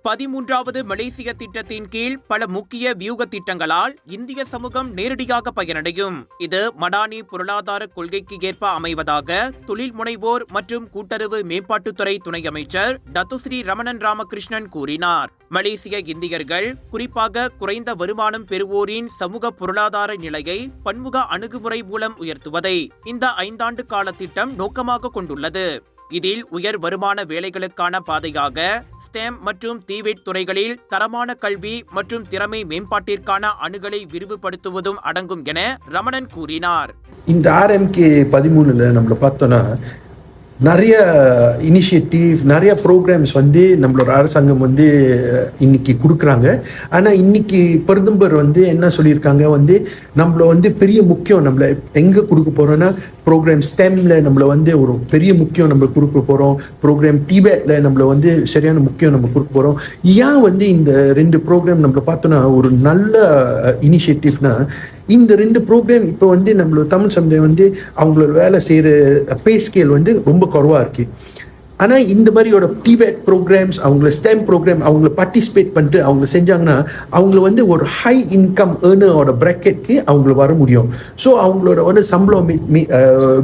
13வது மலேசிய திட்டத்தின் கீழ் பல முக்கிய வியூக திட்டங்களால் இந்திய சமூகம் நேரடியாக பயனடையும். இது மடானி பொருளாதார கொள்கைக்கு ஏற்ப அமைவதாக தொழில் முனைவோர் மற்றும் கூட்டுறவு மேம்பாட்டுத்துறை துணை அமைச்சர் டத்துஸ்ரீ ரமணன் ராமகிருஷ்ணன் கூறினார். மலேசிய இந்தியர்கள், குறிப்பாக குறைந்த வருமானம் பெறுவோரின் சமூக பொருளாதார நிலையை பன்முக அணுகுமுறை மூலம் உயர்த்துவதை இந்த 5 ஆண்டு கால திட்டம் நோக்கமாக கொண்டுள்ளது. இதில் உயர் வருமான வேலைகளுக்கான பாதையாக ஸ்டெம் மற்றும் டிவேட் துறைகளில் தரமான கல்வி மற்றும் திறமை மேம்பாட்டிற்கான அணுகலை விரிவுபடுத்துவதும் அடங்கும் என ரமணன் கூறினார். இந்த RMK 13ல நம்மள பார்த்தோம்னா நிறைய இனிஷியேட்டிவ், நிறைய ப்ரோக்ராம்ஸ் வந்து நம்மளோட அரசாங்கம் வந்து இன்னைக்கு கொடுக்குறாங்க. ஆனால் இன்னைக்கு பிரதமர் வந்து என்ன சொல்லியிருக்காங்க, வந்து நம்மள வந்து பெரிய முக்கியம் நம்மளை எங்கே கொடுக்க போகிறோன்னா ப்ரோக்ராம் ஸ்டெம்ல நம்மளை வந்து ஒரு பெரிய முக்கியம் நம்ம கொடுக்க போகிறோம். ப்ரோக்ராம் டிபேட்ல நம்மளை வந்து சரியான முக்கியம் நம்ம கொடுக்க போகிறோம். ஏன் வந்து இந்த 2 ப்ரோக்ராம் நம்மளை பார்த்தோன்னா ஒரு நல்ல இனிஷியேட்டிவ்னா, இந்த 2 ப்ரோக்ராம் இப்போ வந்து நம்மளோட தமிழ் சமுதாயம் வந்து அவங்களோட வேலை செய்கிற பே ஸ்கேல் வந்து ரொம்ப குறைவாக இருக்கு. ஆனால் இந்த மாதிரியோட டிவேட் ப்ரோக்ராம்ஸ், அவங்கள ஸ்டெம் ப்ரோக்ராம் அவங்கள பார்ட்டிசிபேட் பண்ணிட்டு அவங்க செஞ்சாங்கன்னா அவங்கள வந்து ஒரு ஹை இன்கம் ஏர்னரோட ப்ராக்கெட்க்கு அவங்கள வர முடியும். ஸோ அவங்களோட வந்து சம்பளம்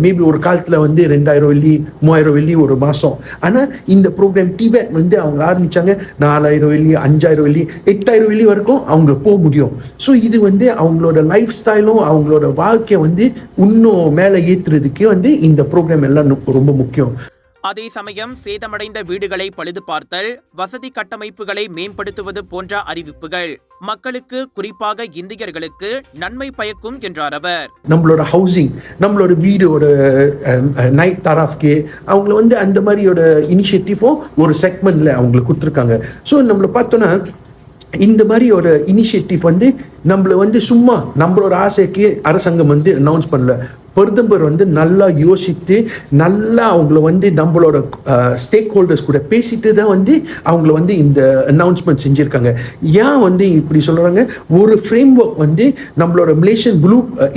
மேபி ஒரு காலத்தில் வந்து 2000 வெள்ளி 3000 வெள்ளி ஒரு மாதம். ஆனால் இந்த ப்ரோக்ராம் டிவேட் வந்து அவங்க ஆரம்பித்தாங்க 4000 வெள்ளி 5000 வெள்ளி 8000 வெள்ளி வரைக்கும் அவங்க போக முடியும். ஸோ இது வந்து அவங்களோட லைஃப் ஸ்டைலும் அவங்களோட வாழ்க்கையை வந்து இன்னும் மேலே ஏற்றுறதுக்கு வந்து இந்த ப்ரோக்ராம் எல்லாம் ரொம்ப முக்கியம். அதே சமயம் சேதமடைந்த வீடுகளை பழுது பார்த்தல், வசதி கட்டமைப்புகளை மேம்படுத்துவது போன்ற அறிவிப்புகள் மக்களுக்கு, குறிப்பாக இந்தியர்களுக்கு நன்மை பயக்கும் என்றார் அவர். நம்மளோட ஹவுசிங், நம்மளோட வீடோட நைட் தராஃப்கே அவங்கள வந்து அந்த மாதிரியோட இனிஷியேட்டிவும் ஒரு செக்மெண்ட்ல அவங்களுக்கு கொடுத்துருக்காங்க. ஸோ நம்மள பார்த்தோன்னா இந்த மாதிரியோட இனிஷியேட்டிவ் வந்து நம்மள வந்து சும்மா நம்மளோட ஆசைக்கு அரசாங்கம் வந்து அனௌன்ஸ் பண்ணல. பிரதமர் வந்து நல்லா யோசித்து நல்லா அவங்கள வந்து நம்மளோட ஸ்டேக் ஹோல்டர்ஸ் கூட பேசிட்டு தான் வந்து அவங்கள வந்து இந்த அனௌன்ஸ்மெண்ட் செஞ்சுருக்காங்க. ஏன் வந்து இப்படி சொல்கிறாங்க, ஒரு ஃப்ரேம் ஒர்க் வந்து நம்மளோட மலேசியன்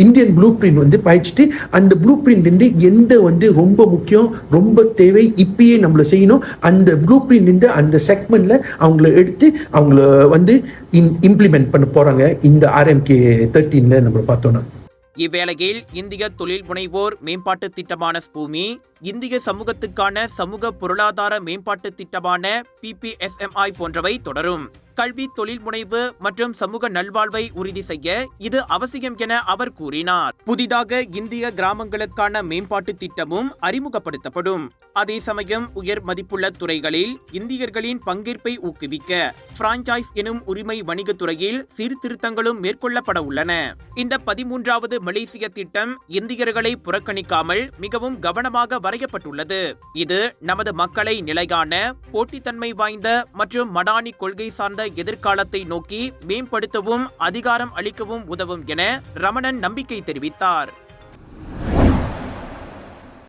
இந்தியன் ப்ளூ பிரிண்ட் வந்து பாய்ச்சிட்டு அந்த ப்ளூ பிரிண்ட் வந்து எந்த வந்து ரொம்ப முக்கியம், ரொம்ப தேவை, இப்பயே நம்மளை செய்யணும், அந்த ப்ளூ பிரிண்ட் அந்த செக்மெண்ட்ல அவங்கள எடுத்து அவங்கள வந்து இம்ப்ளிமெண்ட் பண்ண போகிறாங்க இந்த RMK 13ல நம்ம பார்த்தோன்னா. இவ்வேளையில் இந்திய தொழில் முனைவோர் மேம்பாட்டு திட்டமான ஸ்பூமி, இந்திய சமூகத்துக்கான சமூக பொருளாதார மேம்பாட்டு திட்டமான PPSMI போன்றவை தொடரும். கல்வி, தொழில் முனைவு மற்றும் சமூக நல்வாழ்வை உறுதி செய்ய இது அவசியம் என அவர் கூறினார். புதிதாக இந்திய கிராமங்களுக்கான மேம்பாட்டு திட்டமும் அறிமுகப்படுத்தப்படும். அதே சமயம் உயர் மதிப்புள்ள துறைகளில் இந்தியர்களின் பங்கேற்பை ஊக்குவிக்க பிரான்சைஸ் எனும் உரிமை வணிகத் துறையில் சீர்திருத்தங்களும் மேற்கொள்ளப்பட உள்ளன. இந்த 13வது மலேசிய திட்டம் இந்தியர்களை புறக்கணிக்காமல் மிகவும் கவனமாக வரையப்பட்டுள்ளது. இது நமது மக்களை நிலையான, போட்டித்தன்மை வாய்ந்த மற்றும் மடானி கொள்கை சார்ந்த எதிர்காலத்தை நோக்கி மேம்படுத்தவும் அதிகாரம் அளிக்கவும் உதவும் என ரமணன் நம்பிக்கை தெரிவித்தார்.